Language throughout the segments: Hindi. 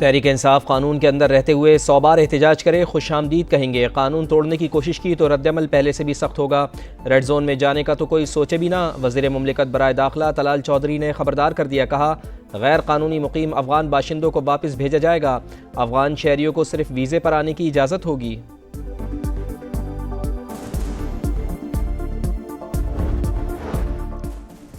तहरीक इंसाफ कानून के अंदर रहते हुए 100 बार एहतजाज करे, खुशामदीद कहेंगे। कानून तोड़ने की कोशिश की तो रद्दअमल पहले से भी सख्त होगा। रेड जोन में जाने का तो कोई सोचे भी ना। वज़ीर मुमलिकत बराए दाखिला तलाल चौधरी ने खबरदार कर दिया, कहा गैर कानूनी मुकीम अफगान बाशिंदों को वापस भेजा जाएगा। अफगान शहरियों को सिर्फ वीज़े पर आने की इजाज़त होगी।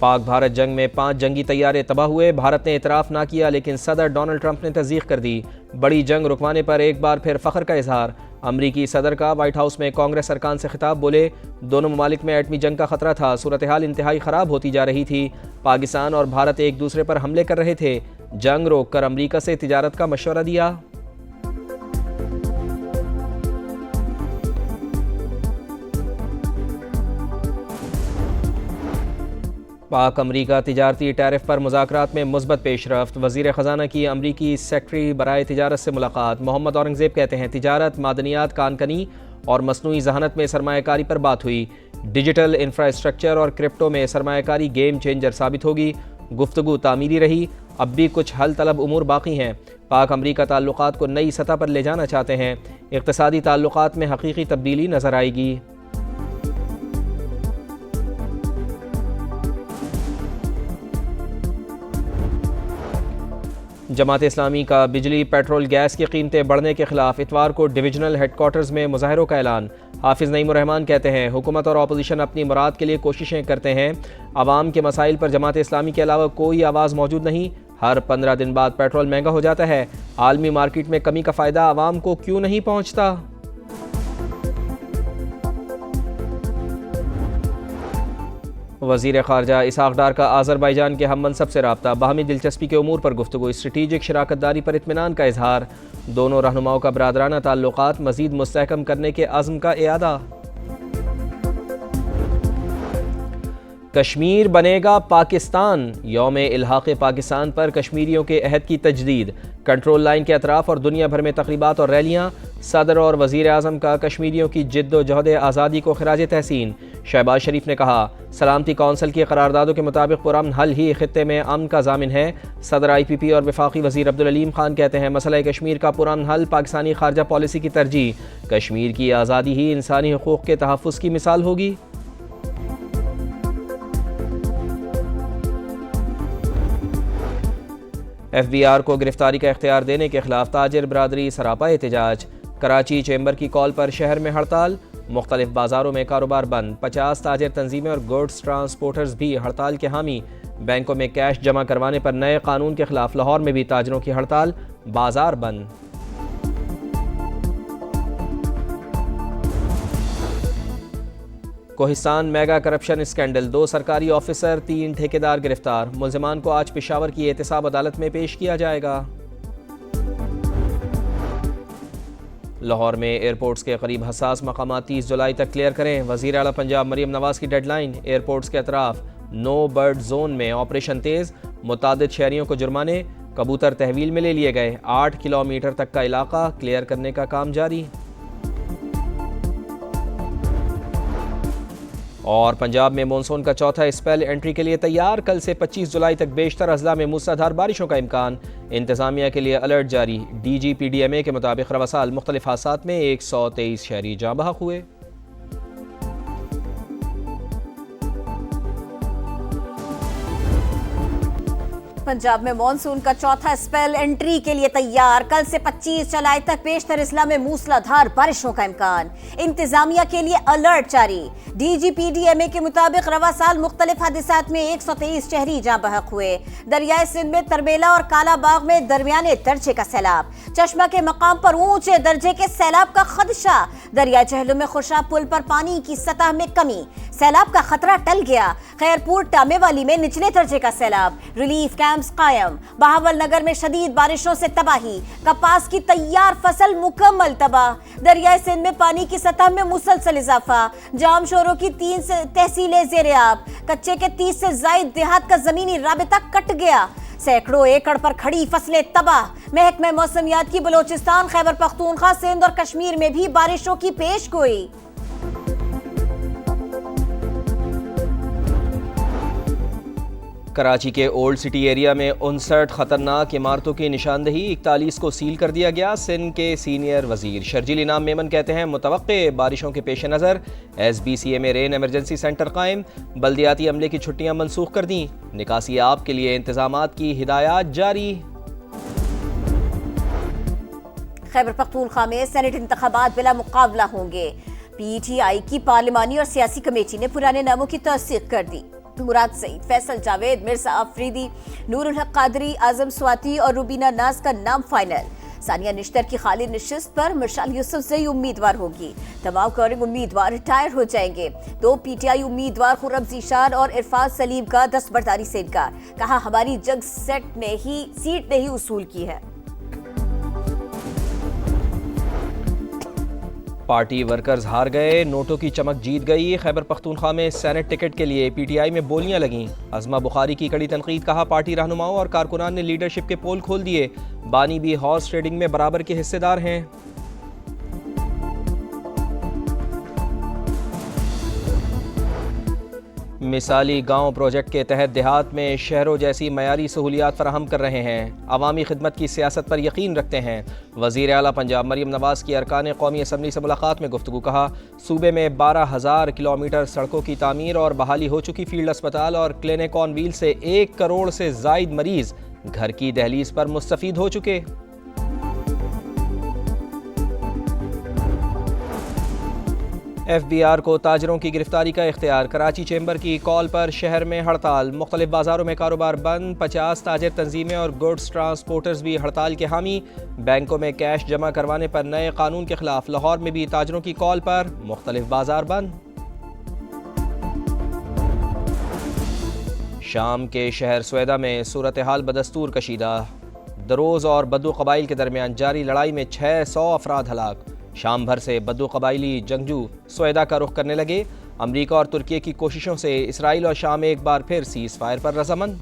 पाक भारत जंग में 5 जंगी तैयारे तबाह हुए। भारत ने इतराफ़ ना किया, लेकिन सदर डोनाल्ड ट्रंप ने तस्दीक कर दी। बड़ी जंग रुकवाने पर एक बार फिर फ़ख्र का इजहार। अमरीकी सदर का वाइट हाउस में कांग्रेस अरकान से खिताब, बोले दोनों ममालिक में एटमी जंग का खतरा था। सूरत हाल इंतहाई ख़राब होती जा रही थी। पाकिस्तान और भारत एक दूसरे पर हमले कर रहे थे। जंग रोक कर अमरीका से तिजारत का मशवरा दिया। पाक अमरीका तिजारती टैरिफ पर मुज़ाकरात में मुस्बत पेशरफ्त। वज़ीर ख़जाना की अमरीकी सेक्रेटरी बराए तिजारत से मुलाकात। मोहम्मद औरंगज़ेब कहते हैं तिजारत, मादनियात, कानकनी और मसनूई जहानत में सरमायाकारी पर बात हुई। डिजिटल इंफ्रास्ट्रक्चर और क्रिप्टो में सरमायाकारी गेम चेंजर साबित होगी। गुफ्तगू तामीरी रही, अब भी कुछ हल तलब उमूर बाकी हैं। पाक अमरीका ताल्लुकात को नई सतह पर ले जाना चाहते हैं। इक़्तिसादी ताल्लुकात में हकीकी तब्दीली नज़र आएगी। जमात इस्लामी का बिजली, पेट्रोल, गैस की कीमतें बढ़ने के खिलाफ इतवार को डिविजनल हेडक्वार्टर्स में मुजाहरों का ऐलान। हाफिज़ नईमुर रहमान कहते हैं हुकूमत और अपोजिशन अपनी मुराद के लिए कोशिशें करते हैं। आवाम के मसाइल पर जमात इस्लामी के अलावा कोई आवाज़ मौजूद नहीं। हर 15 दिन बाद पेट्रोल महंगा हो जाता है। आलमी मार्केट में कमी का फ़ायदा आवाम को क्यों नहीं पहुँचता? वज़ीर ख़ारजा इसहाक़ डार का आज़रबाईजान के हम मनसब से रब्ता। बाहमी दिलचस्पी के उमूर पर गुफ्तगू। स्ट्रेटीजिक शराकतदारी पर इत्मीनान का इजहार। दोनों रहनुमाओं का बरादराना ताल्लुकात मज़ीद मुस्तहकम करने के अज़्म का इयादा। कश्मीर बनेगा पाकिस्तान। यौम इल्हाक़ पाकिस्तान पर कश्मीरियों के अहद की तजदीद। कंट्रोल लाइन के अतराफ़ और दुनिया भर में तक़रीबात और रैलियाँ। सदर और वज़ीर आज़म का कश्मीरियों की जिद्दोजहद आज़ादी को खिराज तहसीन। शहबाज शरीफ ने कहा सलामती कौंसिल की करारदादों के मुताबिक पुरअमन हल ही खित्ते में अमन का ज़ामिन है। सदर IPP और वफाकी वज़ीर अब्दुल अलीम खान कहते हैं मसला कश्मीर का पुरअमन हल पाकिस्तानी खारजा पॉलिसी की तरजीह। कश्मीर की आज़ादी ही इंसानी हुकूक़ के तहफ़्फ़ुज़ की मिसाल होगी। FBR को गिरफ्तारी का इख्तियार देने के खिलाफ ताजिर बरादरी सरापा एहतजाज। कराची चैम्बर की कॉल पर शहर में हड़ताल। मुख्तलिफ बाज़ारों में कारोबार बंद। 50 ताजिर तंजीमें और गुड्स ट्रांसपोर्टर्स भी हड़ताल के हामी। बैंकों में कैश जमा करवाने पर नए कानून के खिलाफ लाहौर में भी ताजरों की हड़ताल। बाजार बंद। Kohistan mega corruption scandal. 2 सरकारी ऑफिसर, 3 ठेकेदार गिरफ्तार। मुल्ज़िमान को आज पेशावर की एहतसाब अदालत में पेश किया जाएगा। लाहौर में एयरपोर्ट्स के करीब हसास मकामात 30 जुलाई तक क्लियर करें। वज़ीर आला पंजाब मरीम नवाज की डेडलाइन। एयरपोर्ट्स के अतराफ नो बर्ड जोन में ऑपरेशन तेज़। मुतादिद शहरियों को जुर्माने। कबूतर तहवील में ले लिए गए। 8 किलोमीटर तक का इलाका क्लियर करने का काम जारी। और पंजाब में मानसून का चौथा स्पेल एंट्री के लिए तैयार। कल से 25 जुलाई तक बेशतर अजला में मूसलाधार बारिशों का इम्कान। इंतजामिया के लिए अलर्ट जारी। DGPDMA के मुताबिक रवा साल मुख्तलिफ हादसात में 123 शहरी जाँ बहक हुए। पंजाब में मॉनसून का चौथा स्पेल एंट्री के लिए तैयार। कल से 25 जुलाई तक बेशतर अजला में मूसलाधार बारिशों का इम्कान। इंतजामिया के लिए अलर्ट जारी। DGPDMA के मुताबिक रवा साल मुख्तलिफ हादिसात में 123 शहरी जाँ बहक हुए। दरियाए सिंध में तरबेला और कालाबाग में दरमियाने दर्जे का सैलाब। चश्मा के मकाम पर ऊंचे दर्जे के सैलाब का खदशा। दरिया चहलों में खुर्शाब पुल पर पानी की सतह में कमी। सैलाब का खतरा टल गया। खैरपुर टामेवाली में निचले दर्जे का सैलाब। रिलीफ कैंप्स कायम। बहावल नगर में शदीद बारिशों से तबाही। कपास की तैयार फसल मुकम्मल तबाह। दरियाए सिंध में पानी की सतह में मुसलसल इजाफा। जाम शोरों की 3 तहसीलें ज़ेरे आब। कच्चे के 30 से जायद देहात का जमीनी राबिता कट गया। सैकड़ों एकड़ पर खड़ी फसलें तबाह। महकमे मौसमियात की बलोचिस्तान, खैबर पख्तूनख्वा, सिंध और कश्मीर में भी बारिशों की पेशगोई। कराची के ओल्ड सिटी एरिया में 59 खतरनाक इमारतों की निशानदही, 41 को सील कर दिया गया। सिंध के सीनियर वजीर शर्जील इनाम मेमन कहते हैं मुतवक्के बारिशों के पेश नज़र SBCA में रेन एमरजेंसी सेंटर कायम, बल्दियाती अमले की छुट्टियां मनसूख कर दी, निकासी आप के लिए इंतजामात की हिदायत जारी। खैबर पख्तूनख्वा में सेनेट इंतखाबात बिला मुकाबला होंगे। PTI की पार्लिमानी और सियासी कमेटी ने पुराने नामों की तस्दीक कर दी। मुराद सईद, फैसल जावेद, मिर्जा अफरीदी, नूरुल हक कादरी, आजम स्वाति और रुबीना नाज का नाम फाइनल। सानिया निश्तर की खाली निशिस्त पर मिर्शाल यूसुफजई उम्मीदवार होगी। तमाम कौरिंग उम्मीदवार रिटायर हो जाएंगे। 2 PTI उम्मीदवार खुर्रम ज़ीशान और इरफान सलीम का दस्तबरदारी से इनकार, कहा हमारी जंग सीट ने ही उसूल की है। पार्टी वर्कर्स हार गए, नोटों की चमक जीत गई। खैबर पख्तूनख्वा में सेनेट टिकट के लिए PTI में बोलियां लगीं। अज़मा बुखारी की कड़ी तनकीद, कहा पार्टी रहनुमाओं और कारकुनान ने लीडरशिप के पोल खोल दिए। बानी भी हॉर्स ट्रेडिंग में बराबर के हिस्सेदार हैं। मिसाली गांव प्रोजेक्ट के तहत देहात में शहरों जैसी मयारी सहूलियात फराहम कर रहे हैं। अवामी खिदमत की सियासत पर यकीन रखते हैं। वज़ीर आला पंजाब मरीम नवाज़ की अरकान कौमी असम्बली से मुलाकात में गुफ्तगू, कहा सूबे में 12,000 किलोमीटर सड़कों की तामीर और बहाली हो चुकी फील्ड अस्पताल और क्लिनिक ऑन व्हील से 1 करोड़ से ज़ायद मरीज घर की दहलीज पर मुस्तफ़ीद हो चुके। FBR को ताजरों की गिरफ्तारी का इख्तियार, कराची चेंबर की कॉल पर शहर में हड़ताल, मुख्तलिफ बाजारों में कारोबार बंद, 50 ताजिर तंजीमें और गुड्स ट्रांसपोर्टर्स भी हड़ताल के हामी। बैंकों में कैश जमा करवाने पर नए कानून के खिलाफ लाहौर में भी ताजरों की कॉल पर मुख्तलिफ बाजार बंद। शाम के शहर स्वेदा में सूरत हाल बदस्तूर कशीदा, दरोज और बद्दू कबाइल के दरमियान जारी लड़ाई में 600 अफराद हलाक। शाम भर से बद्दू कबाइली जंगजू स्वेदा का रुख करने लगे। अमरीका और तुर्की की कोशिशों से इसराइल और शाम एक बार फिर सीज फायर पर रजामंद।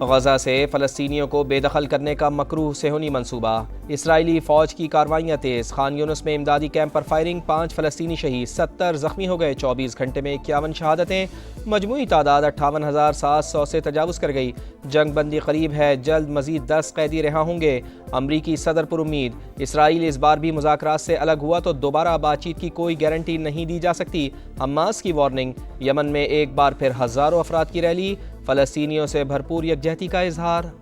गजा से फ़लस्तीनियों को बेदखल करने का मकरूह सेहूनी मंसूबा, इसराइली फ़ौज की कार्रवाइयाँ तेज़। खान यूनुस में इमदादी कैंप पर फायरिंग, 5 फ़लस्तीनी शहीद, 70 ज़ख्मी हो गए। 24 घंटे में 51 शहादतें, मजमूई तादाद 58,700 से तजावुज़ कर गई। जंग बंदी करीब है, जल्द मज़ीद 10 कैदी रिहा होंगे। अमरीकी सदर पर उम्मीद, इसराइल इस बार भी मुज़ाकरात से अलग हुआ तो दोबारा बातचीत की कोई गारंटी नहीं दी जा सकती। हमास की वार्निंग, यमन में एक बार फिर हज़ारों अफराद की रैली, फ़लस्तीनियों से भरपूर यकजहती का इजहार।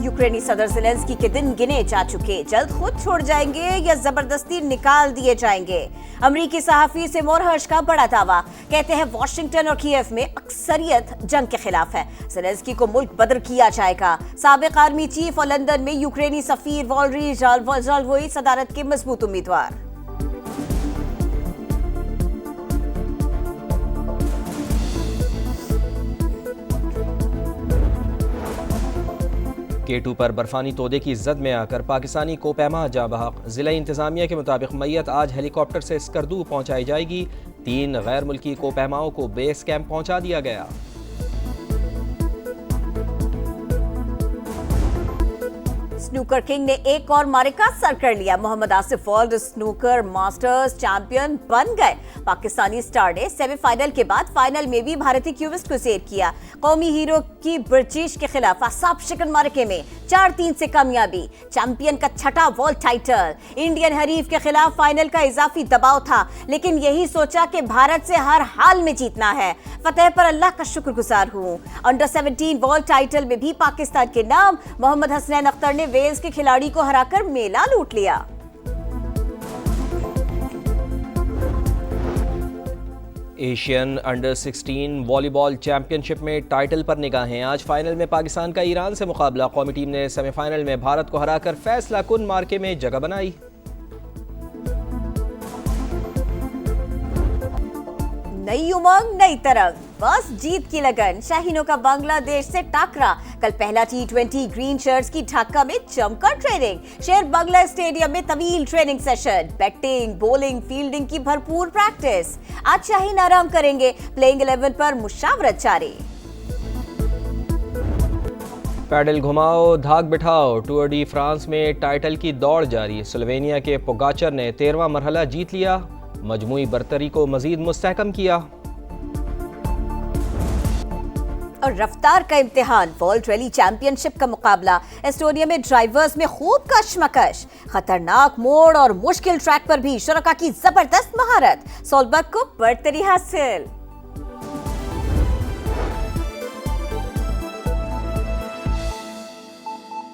यूक्रेनी सदर ज़ेलेंस्की के दिन गिने जा चुके, जल्द खुद छोड़ जाएंगे या जबरदस्ती निकाल दिए जाएंगे। अमरीकी सहाफ़ी से मोरहश का बड़ा दावा, कहते हैं वॉशिंगटन और कीव में अक्सरियत जंग के खिलाफ है, ज़ेलेंस्की को मुल्क बदर किया जाएगा। साबिक आर्मी चीफ और लंदन में यूक्रेनी सफीर वॉलरी ज़ालवोई सदारत के मजबूत उम्मीदवार। K2 पर बर्फानी तोदे की जद में आकर पाकिस्तानी कोपैमा जाँ बहक। ज़िला इंतज़ामिया के मुताबिक मैयत आज हेलीकॉप्टर से स्कर्दू पहुँचाई जाएगी। 3 गैर मुल्की कोपैमाओं को बेस कैंप पहुँचा दिया गया। स्नूकर किंग ने एक और मारिका सर कर लिया। Mohammad Asif world snooker masters champion बन गए। पाकिस्तानी स्टार ने सेमीफाइनल के बाद फाइनल में भी भारतीय क्यूबिस्ट को जेर किया। कौमी हीरो की ब्रिटिश के खिलाफ असाब शिकन मारिके में 4-3 से कामयाबी। चैंपियन का 6ठा वर्ल्ड टाइटल। इंडियन हरीफ के खिलाफ फाइनल का इजाफी दबाव था, लेकिन यही सोचा कि भारत से हर हाल में जीतना है। फतेह पर अल्लाह का शुक्रगुजार हूँ। अंडर 17 वर्ल्ड टाइटल में भी पाकिस्तान के नाम। मोहम्मद हसनैन अख्तर ने वेल्स के खिलाड़ी को हराकर मेला लूट लिया। एशियन अंडर 16 वॉलीबॉल चैंपियनशिप में टाइटल पर निगाहें। आज फाइनल में पाकिस्तान का ईरान से मुकाबला। कौमी टीम ने सेमीफाइनल में भारत को हराकर फैसला कुन मार्के में जगह बनाई। नई उमंग नई तरंग, बस जीत की लगन। शाहीनों का बांग्लादेश से टाकरा। कल पहला T20 ग्रीन शर्ट्स की ढाका में जमकर ट्रेनिंग। शेर बांग्ला स्टेडियम में तवील training session, batting bowling fielding की भरपूर प्रैक्टिस। आज शाहीन आराम करेंगे। प्लेइंग 11 पर मुशावरत जारी। पैडल घुमाओ धाक बिठाओ, टूर डी फ्रांस में टाइटल की दौड़ जारी। स्लोवेनिया के पोगाचर ने 13वां मरहला जीत लिया। मजमूई बरतरी को मजीद मुस्तहकम किया। और रफ्तार का इम्तिहान, वर्ल्ड रैली चैंपियनशिप का मुकाबला। एस्टोनिया में ड्राइवर्स में खूब कशमकश, खतरनाक मोड़ और मुश्किल ट्रैक पर भी शुरका की जबरदस्त महारत। सोलबर्ग को बरतरी हासिल।